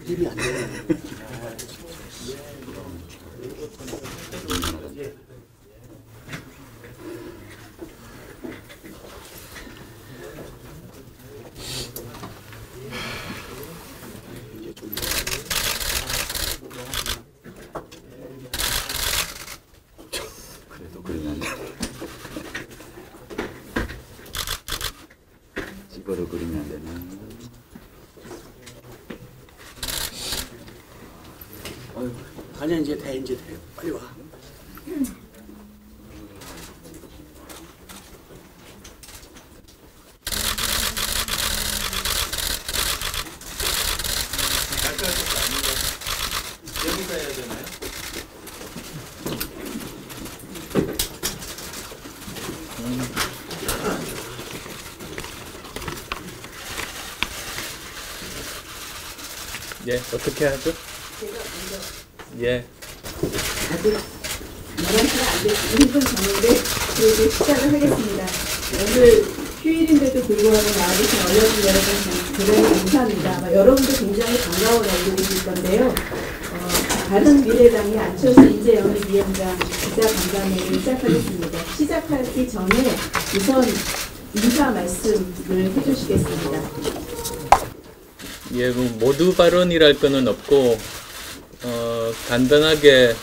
그림이 안 되네. 그래도 그림이 안 돼. 집어로 그림이 안 되네. 아니야, 이제 돼. 빨리 와. 여기다 해야 되나요? 예, 어떻게 하죠? 예. 아직 11시가 안 됐고 1분 전인데 이제 시작을 하겠습니다. 오늘 휴일인데도 불구하고 나와주신 언론인 여러분 대단히 감사합니다. 아마 여러분도 굉장히 반가운 얼굴이실 건데요. 바른미래당의 안철수 인재영입위원장 기자간담회를 시작하겠습니다. 시작하기 전에 우선 인사 말씀을 해주시겠습니다. 예, 뭐 모두 발언이랄 거는 없고 간단하게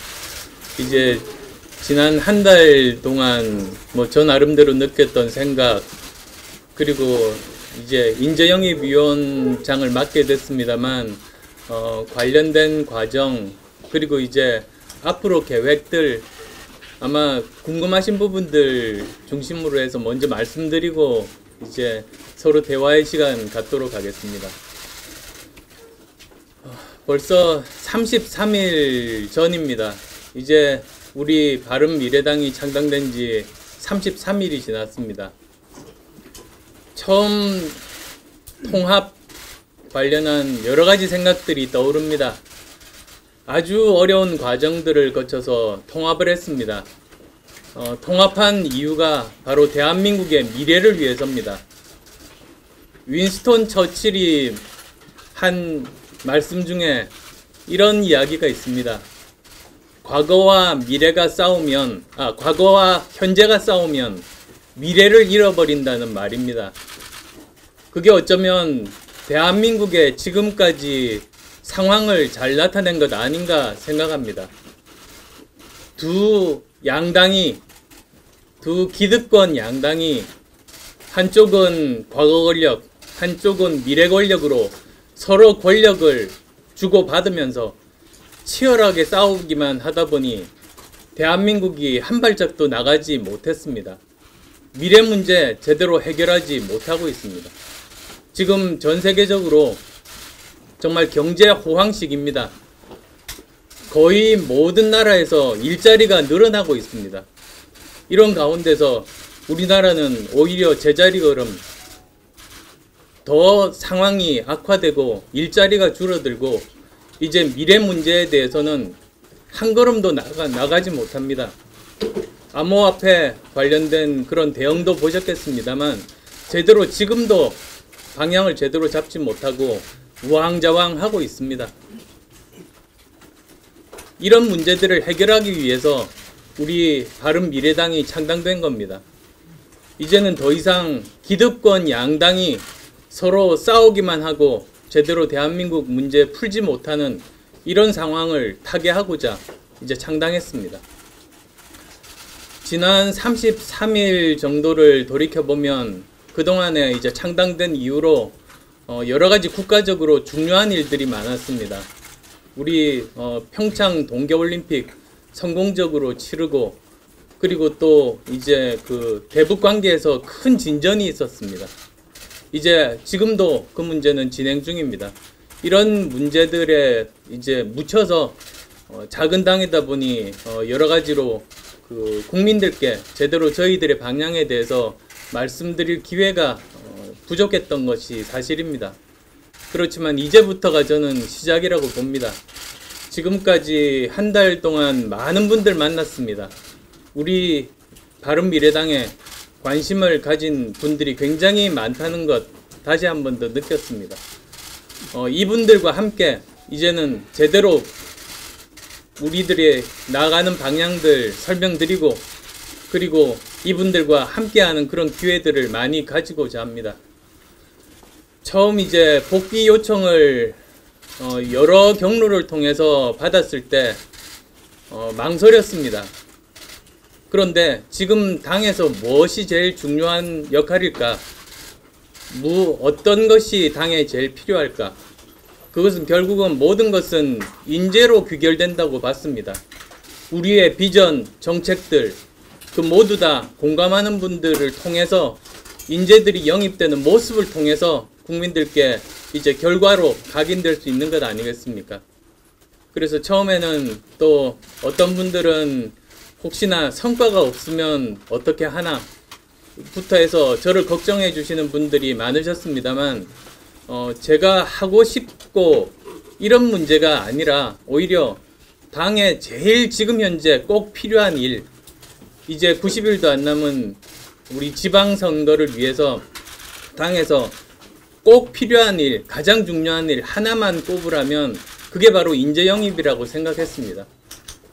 이제 지난 한 달 동안 뭐 저 나름대로 느꼈던 생각, 그리고 이제 인재영입위원장을 맡게 됐습니다만 관련된 과정, 그리고 이제 앞으로 계획들 아마 궁금하신 부분들 중심으로 해서 먼저 말씀드리고 이제 서로 대화의 시간 갖도록 하겠습니다. 벌써 33일 전입니다. 이제 우리 바른미래당이 창당된 지 33일이 지났습니다. 처음 통합 관련한 여러 가지 생각들이 떠오릅니다. 아주 어려운 과정들을 거쳐서 통합을 했습니다. 통합한 이유가 바로 대한민국의 미래를 위해서입니다. 윈스턴 처칠이 한 말씀 중에 이런 이야기가 있습니다. 과거와 현재가 싸우면 미래를 잃어버린다는 말입니다. 그게 어쩌면 대한민국의 지금까지 상황을 잘 나타낸 것 아닌가 생각합니다. 두 기득권 양당이 한쪽은 과거 권력, 한쪽은 미래 권력으로 서로 권력을 주고받으면서 치열하게 싸우기만 하다 보니 대한민국이 한 발짝도 나가지 못했습니다. 미래 문제 제대로 해결하지 못하고 있습니다. 지금 전 세계적으로 정말 경제 호황식입니다. 거의 모든 나라에서 일자리가 늘어나고 있습니다. 이런 가운데서 우리나라는 오히려 제자리 걸음, 더 상황이 악화되고 일자리가 줄어들고 이제 미래 문제에 대해서는 한 걸음도 나가지 못합니다. 암호화폐 관련된 그런 대응도 보셨겠습니다만 지금도 방향을 제대로 잡지 못하고 우왕좌왕하고 있습니다. 이런 문제들을 해결하기 위해서 우리 바른미래당이 창당된 겁니다. 이제는 더 이상 기득권 양당이 서로 싸우기만 하고 제대로 대한민국 문제 풀지 못하는 이런 상황을 타개하고자 이제 창당했습니다. 지난 33일 정도를 돌이켜보면 그동안에 이제 창당된 이후로 여러 가지 국가적으로 중요한 일들이 많았습니다. 우리 평창 동계올림픽 성공적으로 치르고, 그리고 또 이제 그 대북 관계에서 큰 진전이 있었습니다. 이제 지금도 그 문제는 진행 중입니다. 이런 문제들에 이제 묻혀서 작은 당이다 보니 여러 가지로 그 국민들께 제대로 저희들의 방향에 대해서 말씀드릴 기회가 부족했던 것이 사실입니다. 그렇지만 이제부터가 저는 시작이라고 봅니다. 지금까지 한 달 동안 많은 분들 만났습니다. 우리 바른미래당에 관심을 가진 분들이 굉장히 많다는 것 다시 한 번 더 느꼈습니다. 이분들과 함께 이제는 제대로 우리들의 나아가는 방향들 설명드리고 그리고 이분들과 함께하는 그런 기회들을 많이 가지고자 합니다. 처음 이제 복귀 요청을 여러 경로를 통해서 받았을 때 망설였습니다. 그런데 지금 당에서 무엇이 제일 중요한 역할일까? 어떤 것이 당에 제일 필요할까? 그것은 결국은 모든 것은 인재로 귀결된다고 봤습니다. 우리의 비전, 정책들 그 모두 다 공감하는 분들을 통해서 인재들이 영입되는 모습을 통해서 국민들께 이제 결과로 각인될 수 있는 것 아니겠습니까? 그래서 처음에는 또 어떤 분들은 혹시나 성과가 없으면 어떻게 하나 부터 해서 저를 걱정해 주시는 분들이 많으셨습니다만 제가 하고 싶고 이런 문제가 아니라 오히려 당에 제일 지금 현재 꼭 필요한 일, 이제 90일도 안 남은 우리 지방선거를 위해서 당에서 꼭 필요한 일, 가장 중요한 일 하나만 꼽으라면 그게 바로 인재 영입이라고 생각했습니다.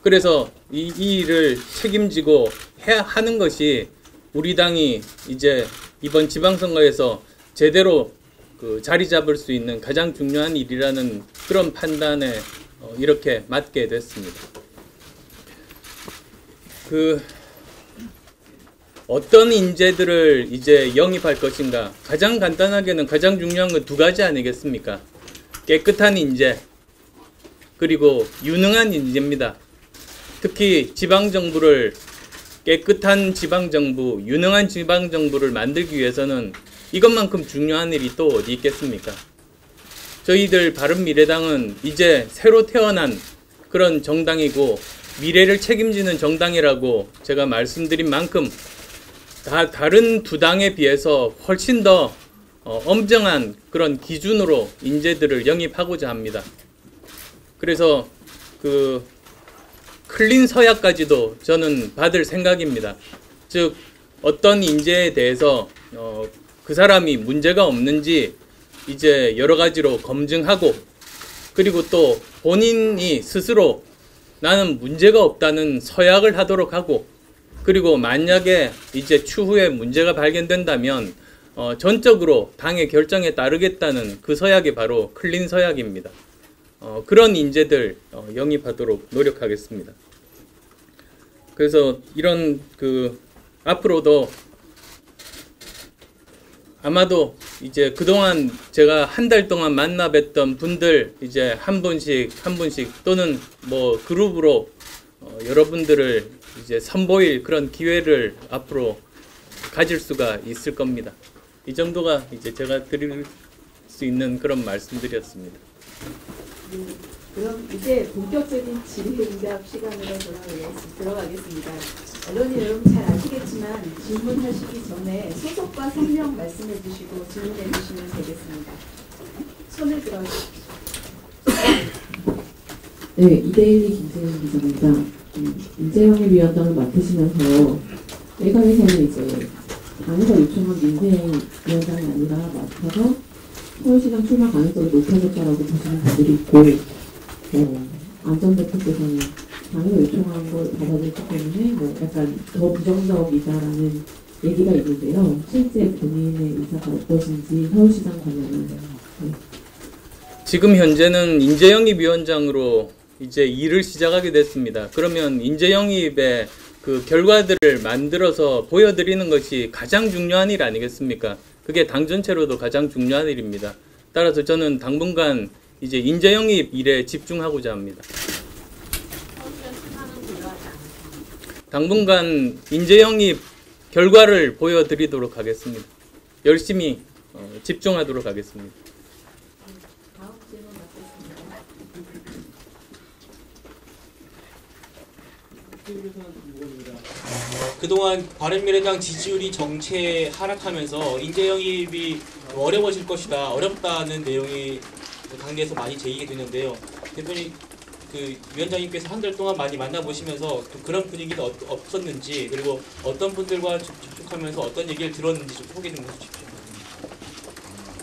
그래서 이 일을 책임지고 해야 하는 것이 우리 당이 이제 이번 지방선거에서 제대로 자리 잡을 수 있는 가장 중요한 일이라는 그런 판단에 이렇게 맡게 됐습니다. 어떤 인재들을 이제 영입할 것인가? 가장 간단하게는 가장 중요한 건 두 가지 아니겠습니까? 깨끗한 인재 그리고 유능한 인재입니다. 특히 지방정부를 깨끗한 지방정부, 유능한 지방정부를 만들기 위해서는 이것만큼 중요한 일이 또 어디 있겠습니까? 저희들 바른미래당은 이제 새로 태어난 그런 정당이고 미래를 책임지는 정당이라고 제가 말씀드린 만큼 다른 두 당에 비해서 훨씬 더 엄정한 그런 기준으로 인재들을 영입하고자 합니다. 그래서 클린 서약까지도 저는 받을 생각입니다. 즉 어떤 인재에 대해서 그 사람이 문제가 없는지 이제 여러 가지로 검증하고 그리고 또 본인이 스스로 나는 문제가 없다는 서약을 하도록 하고 그리고 만약에 이제 추후에 문제가 발견된다면 전적으로 당의 결정에 따르겠다는 그 서약이 바로 클린 서약입니다. 그런 인재들 영입하도록 노력하겠습니다. 그래서 이런 앞으로도 아마도 이제 그동안 제가 한 달 동안 만나 뵀던 분들 이제 한 분씩 또는 뭐 그룹으로 여러분들을 이제 선보일 그런 기회를 앞으로 가질 수가 있을 겁니다. 이 정도가 이제 제가 드릴 수 있는 그런 말씀드렸습니다. 그럼 이제 본격적인 질의응답 시간으로 들어가겠습니다. 언론인 여러분 잘 아시겠지만 질문하시기 전에 소속과 성명 말씀해 주시고 질문해 주시면 되겠습니다. 손을 들어주십시오. 네, 이데일리 김세윤 기자입니다. 인재영입위원장을 맡으시면서 내각에서는 이제 당에서 요청한 민생위원장이 아니라 맡아서 서울시장 출마 가능성이 높아졌다라고 보시는 분들이 있고 안전대표께서는 당에서 요청한 걸 받아들였기 때문에 약간 더 부정적이다라는 얘기가 있는데요. 실제 본인의 의사가 어떠신지 서울시장 관련은 네. 지금 현재는 인재영입위원장으로 이제 일을 시작하게 됐습니다. 그러면 인재영입의 그 결과들을 만들어서 보여드리는 것이 가장 중요한 일 아니겠습니까? 그게 당 전체로도 가장 중요한 일입니다. 따라서 저는 당분간 이제 인재영입 일에 집중하고자 합니다. 당분간 인재영입 결과를 보여드리도록 하겠습니다. 열심히 집중하도록 하겠습니다. 다음 질문 받겠습니다. 그동안 바른미래당 지지율이 정체 하락하면서 인재 영입이 어려워질 것이다, 어렵다는 내용이 당내에서 많이 제기가 되는데요. 대표님, 그 위원장님께서 한 달 동안 많이 만나보시면서 또 그런 분위기는 없었는지, 그리고 어떤 분들과 접촉하면서 어떤 얘기를 들었는지 좀 소개 좀 해주십시오.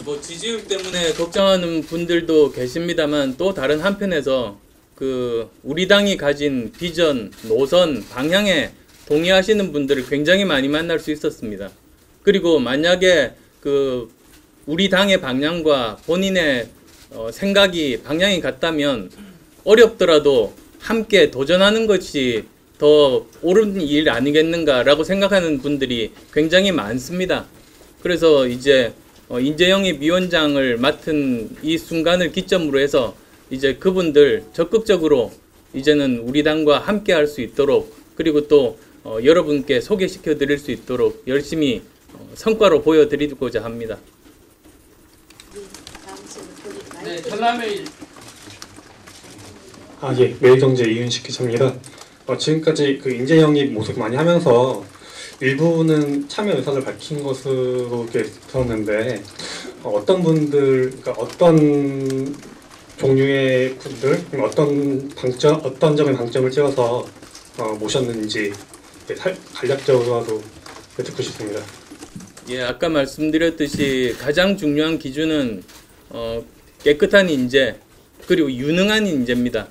뭐 지지율 때문에 걱정하는 분들도 계십니다만, 또 다른 한편에서 그 우리 당이 가진 비전, 노선, 방향에 동의하시는 분들을 굉장히 많이 만날 수 있었습니다. 그리고 만약에 그 우리 당의 방향과 본인의 생각이 방향이 같다면 어렵더라도 함께 도전하는 것이 더 옳은 일 아니겠는가라고 생각하는 분들이 굉장히 많습니다. 그래서 이제 인재영입 위원장을 맡은 이 순간을 기점으로 해서 이제 그분들 적극적으로 이제는 우리 당과 함께 할 수 있도록, 그리고 또 여러분께 소개시켜 드릴 수 있도록 열심히 성과로 보여드리고자 합니다. 네, 전남의 예, 매일경제 이윤식 기자입니다. 지금까지 그 인재 영입 모색 많이 하면서 일부는 참여 의사를 밝힌 것으로 이렇게 들었는데, 어떤 분들, 그러니까 어떤 종류의 분들, 어떤 점에 방점을 찍어서 모셨는지 간략적으로라도 듣고 싶습니다. 예, 아까 말씀드렸듯이 가장 중요한 기준은 깨끗한 인재, 그리고 유능한 인재입니다.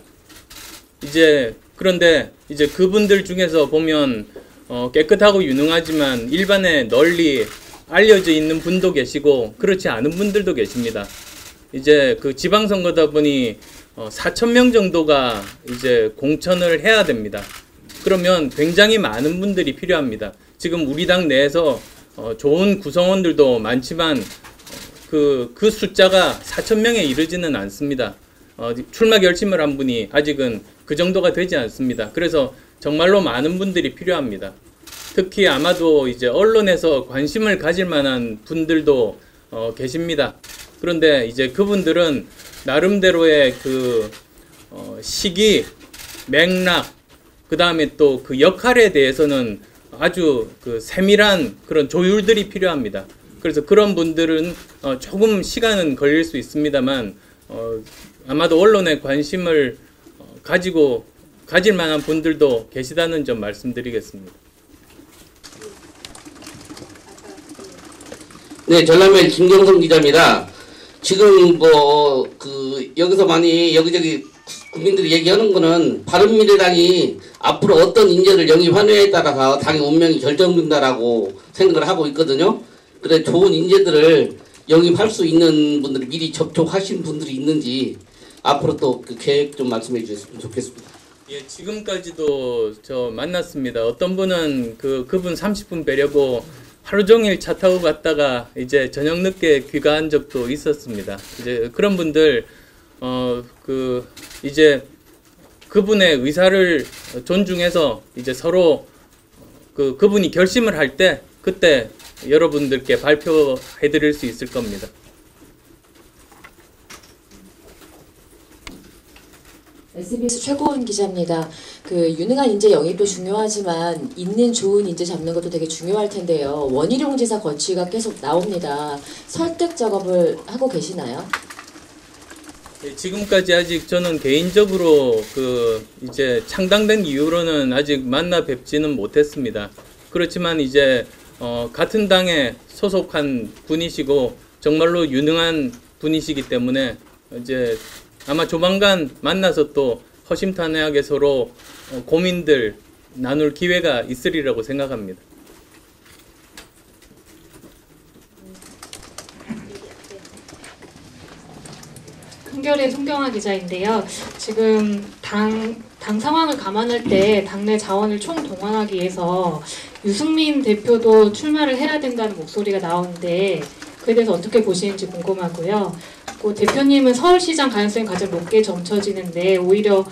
그런데 이제 그분들 중에서 보면 깨끗하고 유능하지만 일반에 널리 알려져 있는 분도 계시고 그렇지 않은 분들도 계십니다. 이제 그 지방선거다 보니 4,000명 정도가 이제 공천을 해야 됩니다. 그러면 굉장히 많은 분들이 필요합니다. 지금 우리 당 내에서 좋은 구성원들도 많지만 그 숫자가 4,000명에 이르지는 않습니다. 출마 결심을 한 분이 아직은 그 정도가 되지 않습니다. 그래서 정말로 많은 분들이 필요합니다. 특히 아마도 이제 언론에서 관심을 가질 만한 분들도 계십니다. 그런데 이제 그분들은 나름대로의 그 시기, 맥락, 그 다음에 또 그 역할에 대해서는 아주 그 세밀한 그런 조율들이 필요합니다. 그래서 그런 분들은 조금 시간은 걸릴 수 있습니다만 아마도 언론의 관심을 가질 만한 분들도 계시다는 점 말씀드리겠습니다. 네, 전남의 김경성 기자입니다. 지금 여기서 많이 여기저기 국민들이 얘기하는 거는 바른미래당이 앞으로 어떤 인재를 영입하느냐에 따라서 당의 운명이 결정된다라고 생각을 하고 있거든요. 그래 좋은 인재들을 영입할 수 있는 분들이 미리 접촉하신 분들이 있는지 앞으로 또 그 계획 좀 말씀해 주셨으면 좋겠습니다. 예, 지금까지도 저 만났습니다. 어떤 분은 그분 30분 뵈려고 하루 종일 차 타고 갔다가 이제 저녁 늦게 귀가한 적도 있었습니다. 이제 그런 분들 이제 그분의 의사를 존중해서 이제 서로 그분이 결심을 할 때 그때 여러분들께 발표해 드릴 수 있을 겁니다. SBS 최고은 기자입니다. 유능한 인재 영입도 중요하지만 있는 좋은 인재 잡는 것도 되게 중요할 텐데요. 원희룡 지사 거취가 계속 나옵니다. 설득 작업을 하고 계시나요? 네, 지금까지 아직 저는 개인적으로 이제 창당된 이후로는 아직 만나 뵙지는 못했습니다. 그렇지만 이제 같은 당에 소속한 분이시고 정말로 유능한 분이시기 때문에 이제 아마 조만간 만나서 또 허심탄회하게 서로 고민들 나눌 기회가 있으리라고 생각합니다. 한겨레 송경아 기자인데요. 지금 당 상황을 감안할 때 당내 자원을 총동원하기 위해서 유승민 대표도 출마를 해야 된다는 목소리가 나오는데 그에 대해서 어떻게 보시는지 궁금하고요. 대표님은 서울시장 가능성이 가장 높게 점쳐지는데 오히려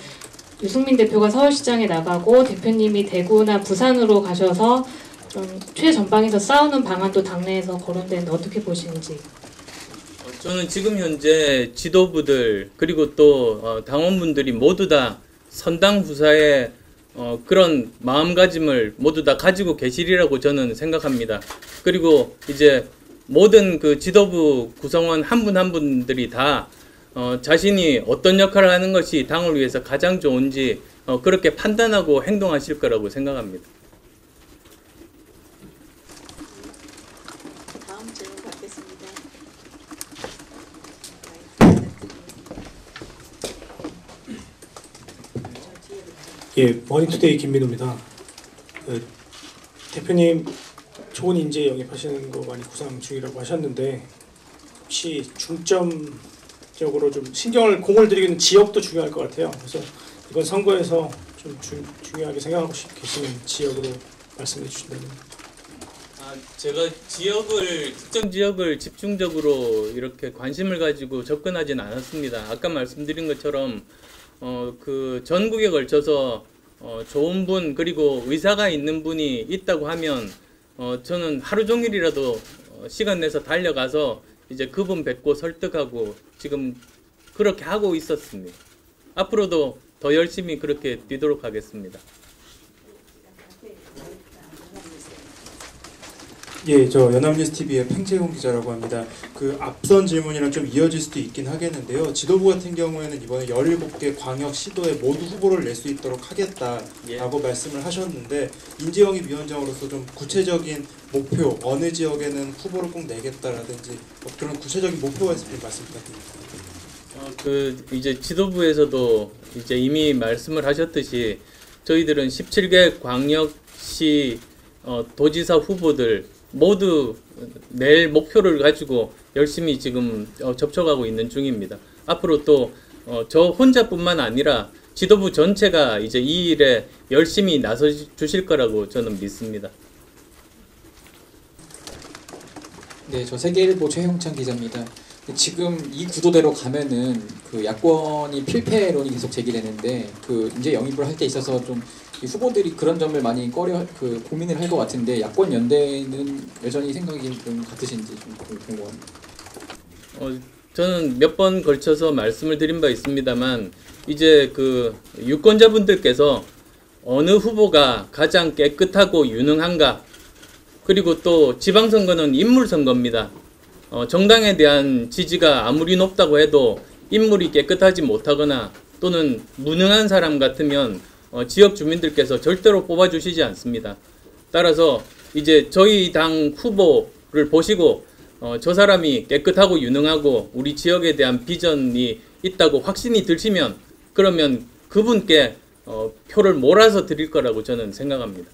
유승민 대표가 서울시장에 나가고 대표님이 대구나 부산으로 가셔서 좀 최전방에서 싸우는 방안도 당내에서 거론되는데 어떻게 보시는지. 저는 지금 현재 지도부들 그리고 또 당원분들이 모두 다 선당 후사의 그런 마음가짐을 모두 다 가지고 계시리라고 저는 생각합니다. 그리고 이제 모든 그 지도부 구성원 한 분 한 분들이 다 자신이 어떤 역할을 하는 것이 당을 위해서 가장 좋은지 그렇게 판단하고 행동하실 거라고 생각합니다. 다음 질문 받겠습니다. 예, 머니투데이 김민호입니다. 대표님 좋은 인재 영입하시는 거 많이 구상 중이라고 하셨는데 혹시 중점적으로 좀 공을 들이는 지역도 중요할 것 같아요. 그래서 이번 선거에서 좀 중요하게 생각하고 계시는 지역으로 말씀해 주신다면. 제가 특정 지역을 집중적으로 이렇게 관심을 가지고 접근하진 않았습니다. 아까 말씀드린 것처럼 그 전국에 걸쳐서 좋은 분 그리고 의사가 있는 분이 있다고 하면 저는 하루 종일이라도 시간 내서 달려가서 이제 그분 뵙고 설득하고 지금 그렇게 하고 있었습니다. 앞으로도 더 열심히 그렇게 뛰도록 하겠습니다. 예, 저 연합뉴스TV의 팽재용 기자라고 합니다. 그 앞선 질문이랑 좀 이어질 수도 있긴 하겠는데요. 지도부 같은 경우에는 이번에 17개 광역 시도에 모두 후보를 낼 수 있도록 하겠다라고 말씀을 하셨는데 인재영입위원장으로서 좀 구체적인 목표, 어느 지역에는 후보를 꼭 내겠다라든지 그런 구체적인 목표가 있으면 말씀 부탁드립니다. 이제 지도부에서도 이제 이미 말씀을 하셨듯이 저희들은 17개 광역시 도지사 후보들 모두 낼 목표를 가지고 열심히 지금 접촉하고 있는 중입니다. 앞으로 또 저 혼자뿐만 아니라 지도부 전체가 이제 이 일에 열심히 나서 주실 거라고 저는 믿습니다. 네, 저 세계일보 최형찬 기자입니다. 지금 이 구도대로 가면은 그 야권이 필패론이 계속 제기되는데 그 이제 영입을 할 때 있어서 좀 이 후보들이 그런 점을 많이 고민을 할 것 같은데 야권 연대는 여전히 생각이 좀 같으신지 좀 궁금합니다. 저는 몇 번 걸쳐서 말씀을 드린 바 있습니다만 이제 그 유권자분들께서 어느 후보가 가장 깨끗하고 유능한가 그리고 또 지방선거는 인물선거입니다. 정당에 대한 지지가 아무리 높다고 해도 인물이 깨끗하지 못하거나 또는 무능한 사람 같으면 지역 주민들께서 절대로 뽑아주시지 않습니다. 따라서 이제 저희 당 후보를 보시고 저 사람이 깨끗하고 유능하고 우리 지역에 대한 비전이 있다고 확신이 드시면 그러면 그분께 표를 몰아서 드릴 거라고 저는 생각합니다.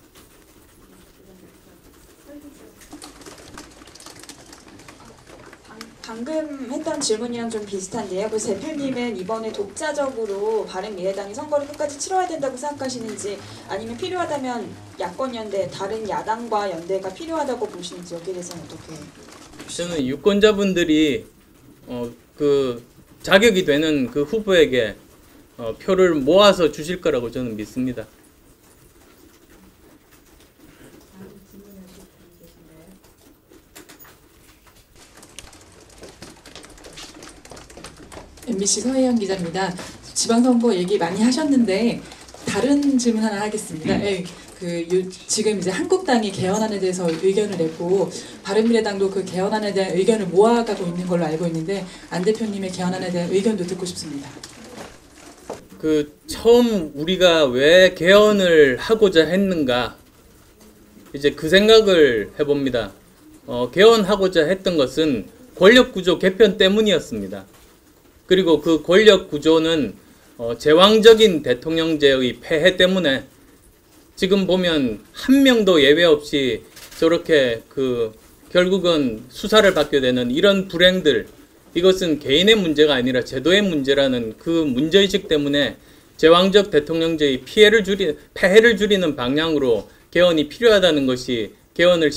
방금 했던 질문이랑 좀 비슷한데요. 그래서 대표님은 이번에 독자적으로 바른미래당이 선거를 끝까지 치러야 된다고 생각하시는지 아니면 필요하다면 야권 연대, 다른 야당과 연대가 필요하다고 보시는지 여기에 대해서는 어떻게? 저는 유권자분들이 그 자격이 되는 그 후보에게 표를 모아서 주실 거라고 저는 믿습니다. MBC 서혜영 기자입니다. 지방선거 얘기 많이 하셨는데 다른 질문 하나 하겠습니다. 지금 이제 한국당이 개헌안에 대해서 의견을 냈고 바른미래당도 그 개헌안에 대한 의견을 모아가고 있는 걸로 알고 있는데 안 대표님의 개헌안에 대한 의견도 듣고 싶습니다. 처음 우리가 왜 개헌을 하고자 했는가 이제 그 생각을 해봅니다. 개헌하고자 했던 것은 권력구조 개편 때문이었습니다. 그리고 그 권력구조는 제왕적인 대통령제의 폐해 때문에 지금 보면 한 명도 예외 없이 저렇게 결국은 수사를 받게 되는 이런 불행들, 이것은 개인의 문제가 아니라 제도의 문제라는 그 문제의식 때문에 제왕적 대통령제의 폐해를 줄이는 방향으로 개헌이 필요하다는 것이 개헌을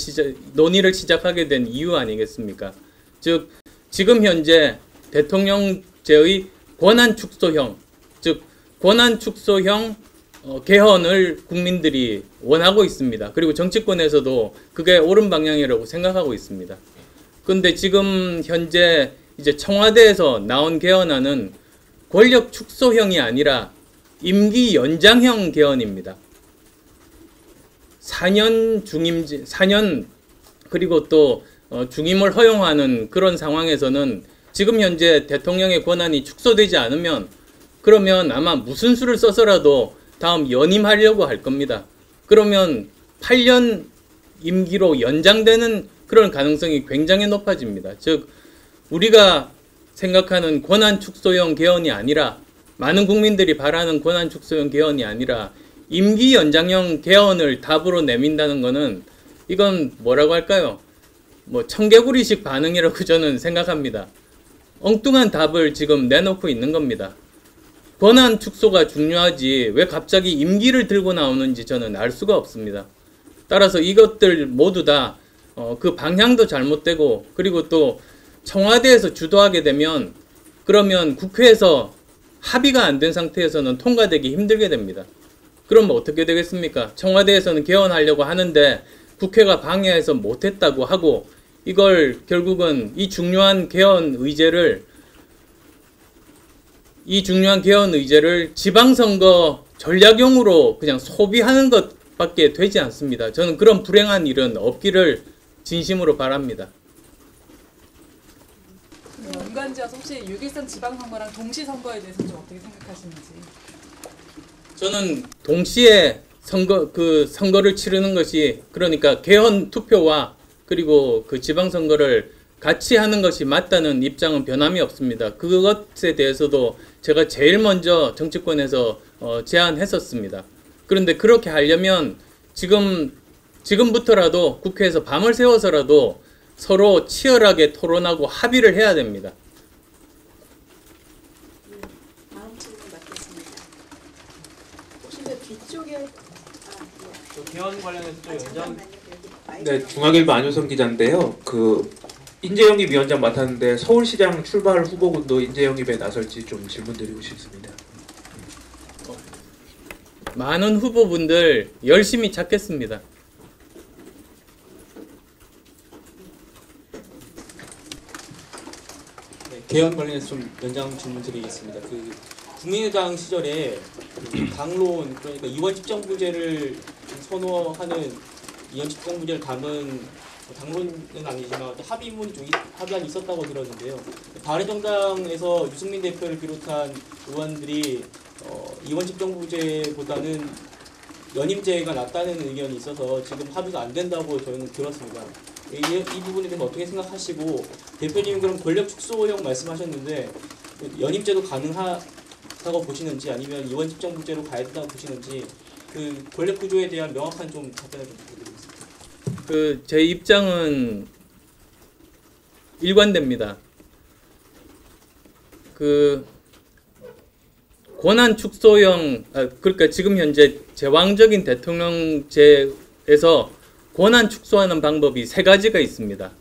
논의를 시작하게 된 이유 아니겠습니까? 즉 지금 현재 대통령제의 권한 축소형, 즉 권한 축소형 개헌을 국민들이 원하고 있습니다. 그리고 정치권에서도 그게 옳은 방향이라고 생각하고 있습니다. 그런데 지금 현재 이제 청와대에서 나온 개헌안은 권력 축소형이 아니라 임기 연장형 개헌입니다. 4년 중임제, 4년 그리고 또 중임을 허용하는 그런 상황에서는 지금 현재 대통령의 권한이 축소되지 않으면 그러면 아마 무슨 수를 써서라도 다음 연임하려고 할 겁니다. 그러면 8년 임기로 연장되는 그런 가능성이 굉장히 높아집니다. 즉 우리가 생각하는 권한 축소형 개헌이 아니라, 많은 국민들이 바라는 권한 축소형 개헌이 아니라 임기 연장형 개헌을 답으로 내민다는 것은 이건 뭐라고 할까요? 뭐 청개구리식 반응이라고 저는 생각합니다. 엉뚱한 답을 지금 내놓고 있는 겁니다. 권한 축소가 중요하지 왜 갑자기 임기를 들고 나오는지 저는 알 수가 없습니다. 따라서 이것들 모두 다 그 방향도 잘못되고, 그리고 또 청와대에서 주도하게 되면 그러면 국회에서 합의가 안 된 상태에서는 통과되기 힘들게 됩니다. 그럼 어떻게 되겠습니까? 청와대에서는 개헌하려고 하는데 국회가 방해해서 못했다고 하고, 이걸 결국은 이 중요한 개헌 의제를 지방선거 전략용으로 그냥 소비하는 것밖에 되지 않습니다. 저는 그런 불행한 일은 없기를 진심으로 바랍니다. 연관지어서 혹시 6.13 지방선거랑 동시선거에 대해서 좀 어떻게 생각하시는지? 저는 동시에 선거를 치르는 것이, 그러니까 개헌 투표와 그리고 그 지방선거를 같이 하는 것이 맞다는 입장은 변함이 없습니다. 그것에 대해서도 제가 제일 먼저 정치권에서 제안했었습니다. 그런데 그렇게 하려면 지금부터라도 국회에서 밤을 새워서라도 서로 치열하게 토론하고 합의를 해야 됩니다. 다음 질문 받겠습니다. 혹시 그 뒤쪽에 개헌 관련해서 또 연장. 네, 중앙일보 안효성 기자인데요. 인재영입위원장 맡았는데 서울시장 출발 후보군도 인재영입에 나설지 좀 질문드리고 싶습니다. 많은 후보분들 열심히 찾겠습니다. 네, 개헌 관련해서 좀 연장 질문 드리겠습니다. 국민의당 시절에 당론, 그러니까 이원 집정부제를 선호하는 이원 집정부제를 담은 당론은 아니지만 또 합의안이 있었다고 들었는데요. 바른정당에서 유승민 대표를 비롯한 의원들이 이원 집정부제보다는 연임제가 낫다는 의견이 있어서 지금 합의가 안 된다고 저는 들었습니다. 이 부분에 대해서 어떻게 생각하시고, 대표님 그럼 권력 축소형 말씀하셨는데 연임제도 가능하다고 보시는지 아니면 이원 집정부제로 가야 된다고 보시는지, 그 권력 구조에 대한 명확한 좀 답변을 좀 부탁드리겠습니다. 제 입장은 일관됩니다. 권한 축소형, 그러니까 지금 현재 제왕적인 대통령제에서 권한 축소하는 방법이 세 가지가 있습니다.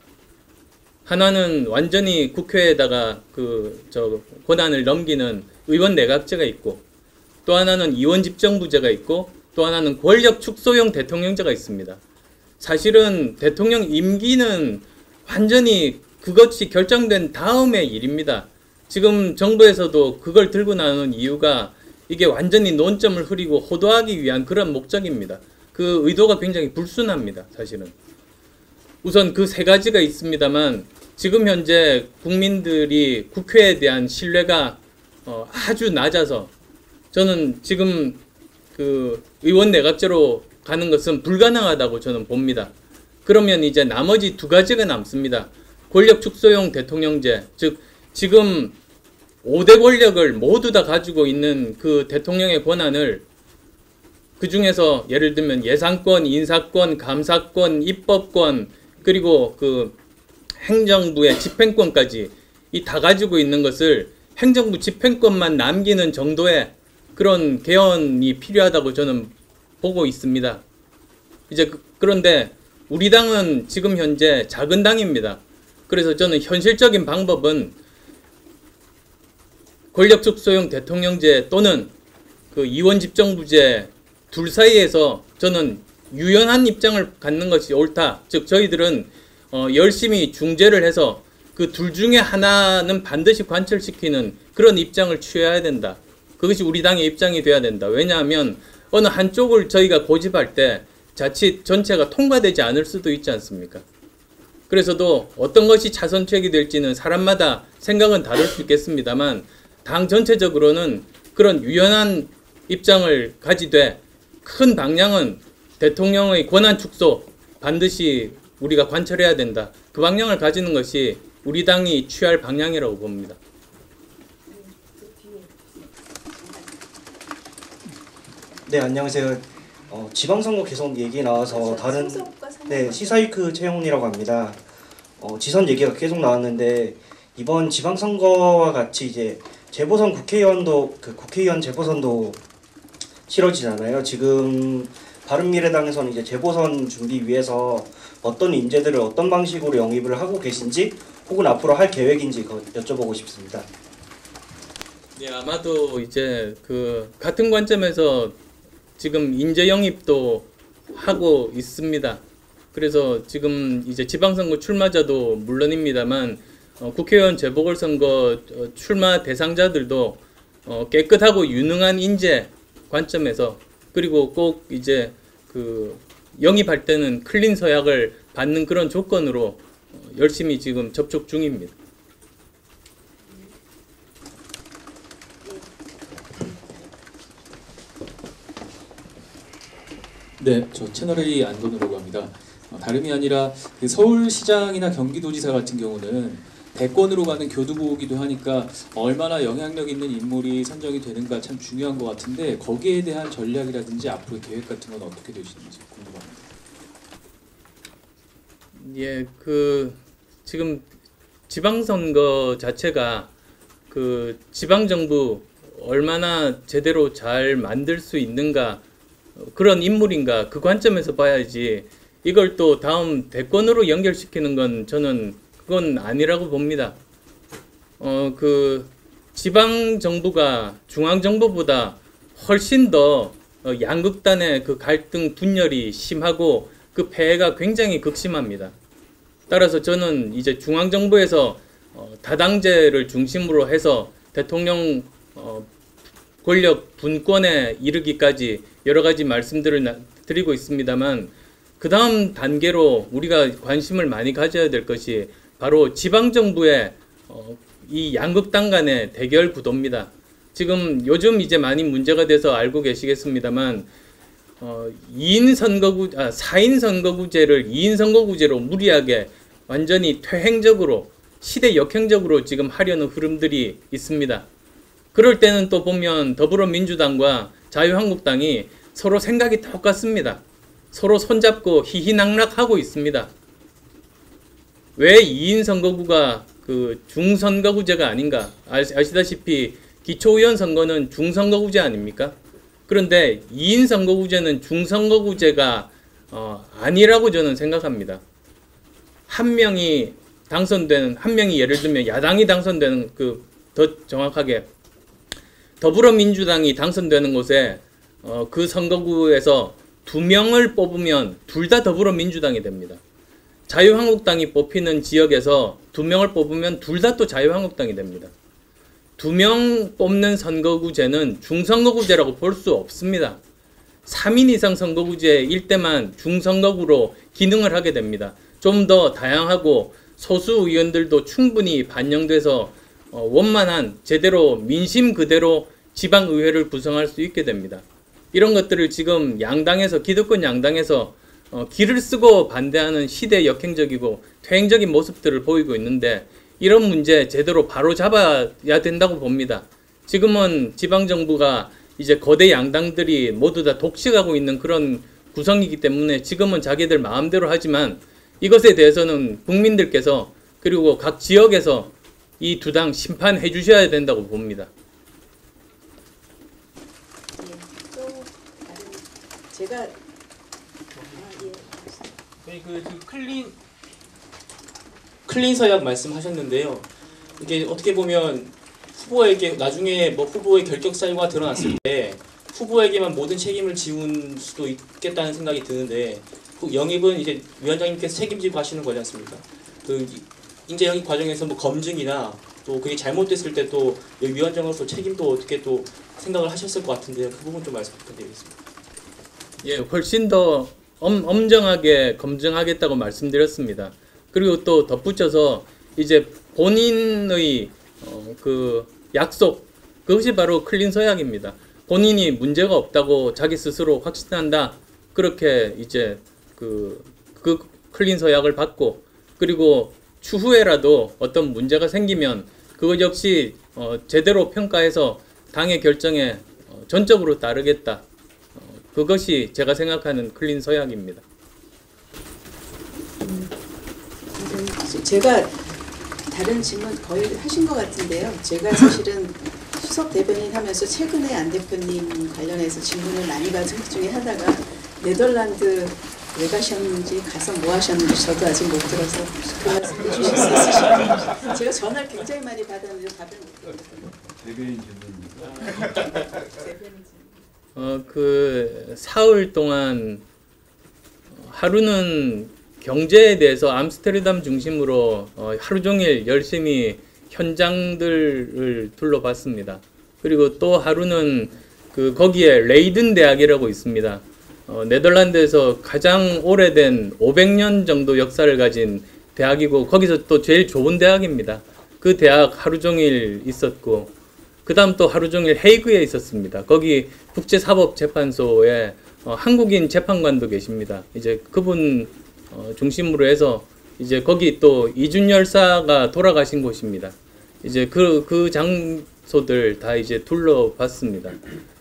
하나는 완전히 국회에다가 권한을 넘기는 의원 내각제가 있고, 또 하나는 이원 집정부제가 있고, 또 하나는 권력 축소형 대통령제가 있습니다. 사실은 대통령 임기는 완전히 그것이 결정된 다음의 일입니다. 지금 정부에서도 그걸 들고 나오는 이유가 이게 완전히 논점을 흐리고 호도하기 위한 그런 목적입니다. 그 의도가 굉장히 불순합니다. 사실은. 우선 그 세 가지가 있습니다만 지금 현재 국민들이 국회에 대한 신뢰가 아주 낮아서 저는 지금 의원 내각제로 가는 것은 불가능하다고 저는 봅니다. 그러면 이제 나머지 두 가지가 남습니다. 권력 축소형 대통령제, 즉 지금 5대 권력을 모두 다 가지고 있는 그 대통령의 권한을, 그 중에서 예를 들면 예산권, 인사권, 감사권, 입법권, 그리고 행정부의 집행권까지 이 다 가지고 있는 것을 행정부 집행권만 남기는 정도의 그런 개헌이 필요하다고 저는 보고 있습니다. 이제 그런데 우리 당은 지금 현재 작은 당입니다. 그래서 저는 현실적인 방법은 권력 축소형 대통령제 또는 이원 집정부제 둘 사이에서 저는 유연한 입장을 갖는 것이 옳다. 즉 저희들은 열심히 중재를 해서 그 둘 중에 하나는 반드시 관철시키는 그런 입장을 취해야 된다. 그것이 우리 당의 입장이 돼야 된다. 왜냐하면 어느 한쪽을 저희가 고집할 때 자칫 전체가 통과되지 않을 수도 있지 않습니까? 그래서도 어떤 것이 차선책이 될지는 사람마다 생각은 다를 수 있겠습니다만 당 전체적으로는 그런 유연한 입장을 가지되 큰 방향은 대통령의 권한 축소 반드시 우리가 관철해야 된다. 그 방향을 가지는 것이 우리 당이 취할 방향이라고 봅니다. 네, 안녕하세요. 지방선거 계속 얘기 나와서 다른 시사위크 최영훈이라고 합니다. 지선 얘기가 계속 나왔는데 이번 지방선거와 같이 이제 재보선 국회의원 재보선도 치러지잖아요. 지금 바른미래당에서는 이제 재보선 준비 위해서 어떤 인재들을 어떤 방식으로 영입을 하고 계신지 혹은 앞으로 할 계획인지 여쭤보고 싶습니다. 네, 아마도 이제 그 같은 관점에서 지금 인재 영입도 하고 있습니다. 그래서 지금 이제 지방선거 출마자도 물론입니다만 국회의원 재보궐선거 출마 대상자들도 깨끗하고 유능한 인재 관점에서 그리고 꼭 이제 그 영입할 때는 클린 서약을 받는 그런 조건으로 열심히 지금 접촉 중입니다. 네, 저 채널A 안건우라고 합니다. 다름이 아니라 그 서울시장이나 경기도지사 같은 경우는 대권으로 가는 교두보기도 하니까 얼마나 영향력 있는 인물이 선정이 되는가 참 중요한 것 같은데 거기에 대한 전략이라든지 앞으로 계획 같은 건 어떻게 되시는지 궁금합니다. 예, 그 지금 지방선거 자체가 그 지방정부 얼마나 제대로 잘 만들 수 있는가 그런 인물인가 그 관점에서 봐야지 이걸 또 다음 대권으로 연결시키는 건 저는 그건 아니라고 봅니다. 그 지방정부가 중앙정부보다 훨씬 더 양극단의 그 갈등 분열이 심하고 그 폐해가 굉장히 극심합니다. 따라서 저는 이제 중앙정부에서 다당제를 중심으로 해서 대통령 권력 분권에 이르기까지 여러 가지 말씀들을 드리고 있습니다만 그 다음 단계로 우리가 관심을 많이 가져야 될 것이 바로 지방정부의 이 양극단 간의 대결 구도입니다. 지금 요즘 이제 많이 문제가 돼서 알고 계시겠습니다만 4인 선거구제를 2인 선거구제로 무리하게 완전히 퇴행적으로 시대 역행적으로 지금 하려는 흐름들이 있습니다. 그럴 때는 또 보면 더불어민주당과 자유한국당이 서로 생각이 똑같습니다. 서로 손잡고 희희낙락하고 있습니다. 왜 2인 선거구가 그 중선거구제가 아닌가? 아시다시피 기초의원 선거는 중선거구제 아닙니까? 그런데 2인 선거구제는 중선거구제가 아니라고 저는 생각합니다. 한 명이 당선되는, 한 명이 예를 들면 야당이 당선되는 더 정확하게 더불어민주당이 당선되는 곳에 그 선거구에서 2명을 뽑으면 둘 다 더불어민주당이 됩니다. 자유한국당이 뽑히는 지역에서 2명을 뽑으면 둘 다 또 자유한국당이 됩니다. 2명 뽑는 선거구제는 중선거구제라고 볼 수 없습니다. 3인 이상 선거구제일 때만 중선거구로 기능을 하게 됩니다. 좀 더 다양하고 소수 의원들도 충분히 반영돼서 원만한 제대로 민심 그대로 지방의회를 구성할 수 있게 됩니다. 이런 것들을 지금 양당에서 기득권 양당에서 기를 쓰고 반대하는 시대 역행적이고 퇴행적인 모습들을 보이고 있는데 이런 문제 제대로 바로 잡아야 된다고 봅니다. 지금은 지방정부가 이제 거대 양당들이 모두 다 독식하고 있는 그런 구성이기 때문에 지금은 자기들 마음대로 하지만 이것에 대해서는 국민들께서 그리고 각 지역에서 이 두 당 심판해 주셔야 된다고 봅니다. 제가 그 클린 서약 말씀하셨는데요. 이게 어떻게 보면 후보에게 나중에 뭐 후보의 결격 사유가 드러났을 때 후보에게만 모든 책임을 지운 수도 있겠다는 생각이 드는데 그 영입은 이제 위원장님께서 책임지고 하시는 거지 않습니까? 그 인재 영입 과정에서 뭐 검증이나 또 그게 잘못됐을 때 또 위원장으로서 책임도 어떻게 또 생각을 하셨을 것 같은데요. 그 부분 좀 말씀 부탁드리겠습니다. 예, 훨씬 더 엄정하게 검증하겠다고 말씀드렸습니다. 그리고 또 덧붙여서 이제 본인의 그 약속, 그것이 바로 클린 서약입니다. 본인이 문제가 없다고 자기 스스로 확신한다. 그렇게 이제 그 클린 서약을 받고, 그리고 추후에라도 어떤 문제가 생기면 그것 역시 제대로 평가해서 당의 결정에 전적으로 따르겠다. 그것이 제가 생각하는 클린 서약입니다. 제가 다른 질문 거의 하신 것 같은데요. 제가 사실은 수석 대변인 하면서 최근에 안 대표님 관련해서 질문을 많이 가지고 그 중에 하다가 네덜란드 왜 가셨는지, 가서 뭐 하셨는지 저도 아직 못 들어서 그 말씀 해주실 수 있으실까요? 제가 전화를 굉장히 많이 받았는데 답을 못 드렸어요. 대변인 질문입니다. 그 사흘 동안 하루는 경제에 대해서 암스테르담 중심으로 하루 종일 열심히 현장들을 둘러봤습니다. 그리고 또 하루는 거기에 레이든 대학이라고 있습니다. 네덜란드에서 가장 오래된 500년 정도 역사를 가진 대학이고, 거기서 또 제일 좋은 대학입니다. 그 대학 하루 종일 있었고, 그 다음 또 하루 종일 헤이그에 있었습니다. 거기 국제사법재판소에 한국인 재판관도 계십니다. 이제 그분 중심으로 해서 이제 거기 또 이준 열사가 돌아가신 곳입니다. 이제 그 장소들 다 이제 둘러봤습니다.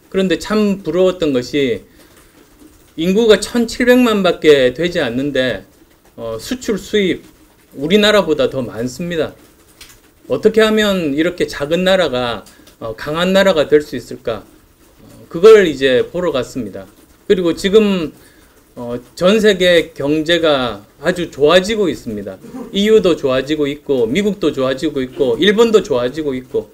그런데 참 부러웠던 것이 인구가 1,700만 밖에 되지 않는데 수출 수입 우리나라보다 더 많습니다. 어떻게 하면 이렇게 작은 나라가 강한 나라가 될 수 있을까? 그걸 이제 보러 갔습니다. 그리고 지금 전 세계 경제가 아주 좋아지고 있습니다. EU도 좋아지고 있고, 미국도 좋아지고 있고, 일본도 좋아지고 있고,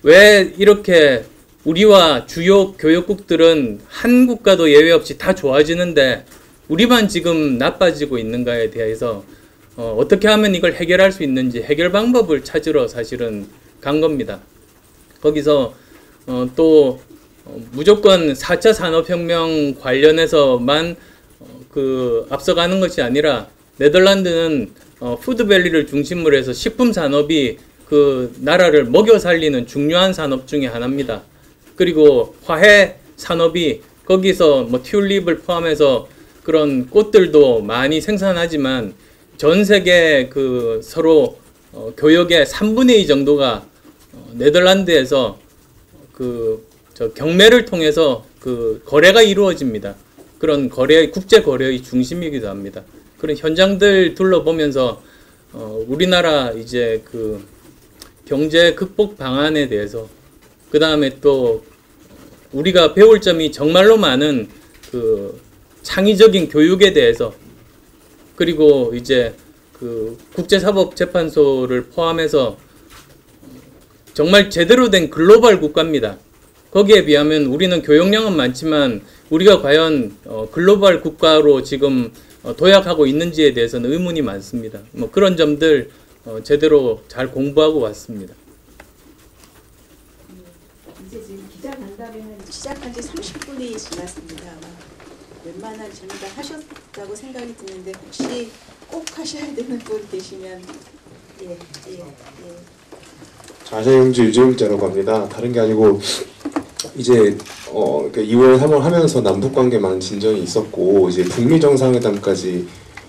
왜 이렇게 우리와 주요 교역국들은 한 국가도 예외 없이 다 좋아지는데 우리만 지금 나빠지고 있는가에 대해서 어떻게 하면 이걸 해결할 수 있는지 해결 방법을 찾으러 사실은 간 겁니다. 거기서 또 무조건 4차 산업혁명 관련해서만 앞서가는 것이 아니라 네덜란드는 푸드밸리를 중심으로 해서 식품 산업이 그 나라를 먹여 살리는 중요한 산업 중에 하나입니다. 그리고 화훼 산업이 거기서 뭐 튤립을 포함해서 그런 꽃들도 많이 생산하지만 전 세계 서로 교역의 3분의 2 정도가 네덜란드에서 경매를 통해서 거래가 이루어집니다. 그런 국제 거래의 중심이기도 합니다. 그런 현장들 둘러보면서 우리나라 이제 경제 극복 방안에 대해서, 그 다음에 또 우리가 배울 점이 정말로 많은 창의적인 교육에 대해서, 그리고 이제 국제사법재판소를 포함해서 정말 제대로 된 글로벌 국가입니다. 거기에 비하면 우리는 교역량은 많지만 우리가 과연 글로벌 국가로 지금 도약하고 있는지에 대해서는 의문이 많습니다. 뭐 그런 점들 제대로 잘 공부하고 왔습니다. 이제 지금 기자간담회 시작한 지 30분이 지났습니다. 아마 웬만한 질문 다 하셨다고 생각이 드는데 혹시 꼭 하셔야 되는 분 계시면 자생영주 유재욱자라고 합니다. 다른 게 아니고 이제 2월 3월 하면서 남북 관계만 진전이 있었고 이제 북미 정상회담까지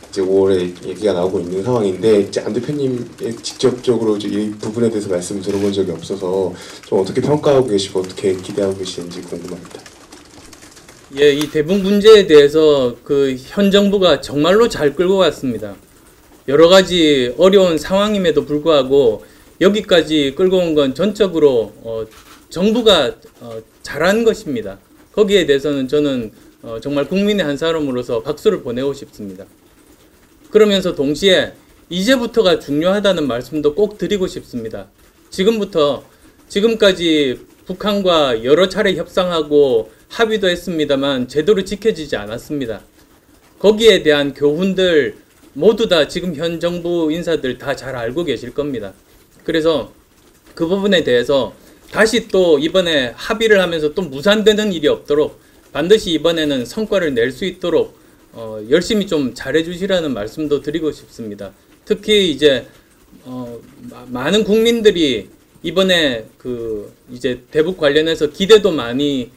이제 5월에 얘기가 나오고 있는 상황인데 이제 안 대표님 직접적으로 이 부분에 대해서 말씀 들어본 적이 없어서 좀 어떻게 평가하고 계시고 어떻게 기대하고 계시는지 궁금합니다. 예, 이 대북 문제에 대해서 현 정부가 정말로 잘 끌고 갔습니다. 여러 가지 어려운 상황임에도 불구하고 여기까지 끌고 온 건 전적으로 정부가 잘한 것입니다. 거기에 대해서는 저는 정말 국민의 한 사람으로서 박수를 보내고 싶습니다. 그러면서 동시에 이제부터가 중요하다는 말씀도 꼭 드리고 싶습니다. 지금까지 북한과 여러 차례 협상하고 합의도 했습니다만 제대로 지켜지지 않았습니다. 거기에 대한 교훈들 모두 다 지금 현 정부 인사들 다 잘 알고 계실 겁니다. 그래서 그 부분에 대해서 다시 또 이번에 합의를 하면서 또 무산되는 일이 없도록 반드시 이번에는 성과를 낼 수 있도록 열심히 좀 잘해 주시라는 말씀도 드리고 싶습니다. 특히 이제 많은 국민들이 이번에 이제 대북 관련해서 기대도 많이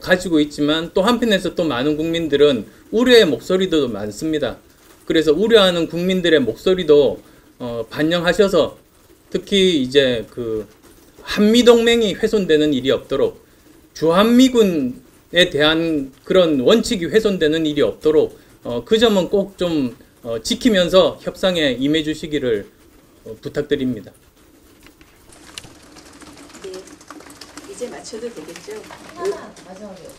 가지고 있지만 또 한편에서 또 많은 국민들은 우려의 목소리도 많습니다. 그래서 우려하는 국민들의 목소리도 반영하셔서 특히 이제 한미동맹이 훼손되는 일이 없도록 주한미군에 대한 그런 원칙이 훼손되는 일이 없도록 그 점은 꼭 좀 지키면서 협상에 임해 주시기를 부탁드립니다. 네, 이제 맞춰도 되겠죠? 하나만 마지막이요.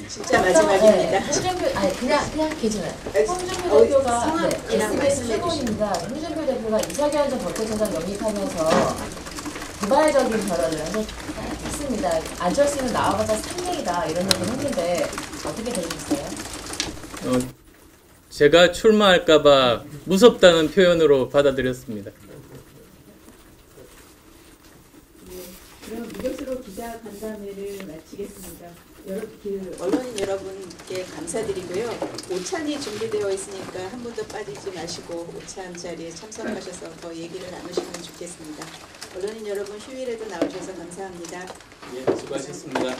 진짜 마지막입니다. 네, 홍준표 아니 그냥 괜찮아요. 홍준표 어, 대표가 성함이랑 SBS 말씀해 최고입니다. 홍준표 대표가 이사결정 법제처장 영입하면서 부발적인 발언을 했습니다. 안철수는 나와봤자 상명이다 이런 얘기를 했는데 어떻게 들으셨어요? 제가 출마할까봐 무섭다는 표현으로 받아들였습니다. 그럼 유격수로 기자 간담회를 마치겠습니다. 언론인 여러분께 감사드리고요. 오찬이 준비되어 있으니까 한 분도 빠지지 마시고 오찬 자리에 참석하셔서 더 얘기를 나누시면 좋겠습니다. 언론인 여러분 휴일에도 나오셔서 감사합니다. 예, 수고하셨습니다.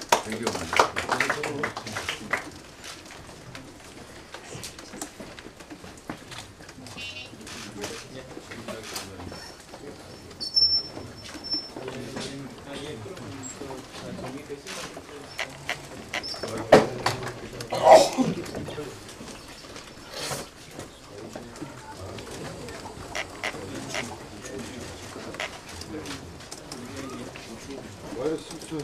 왜 실수?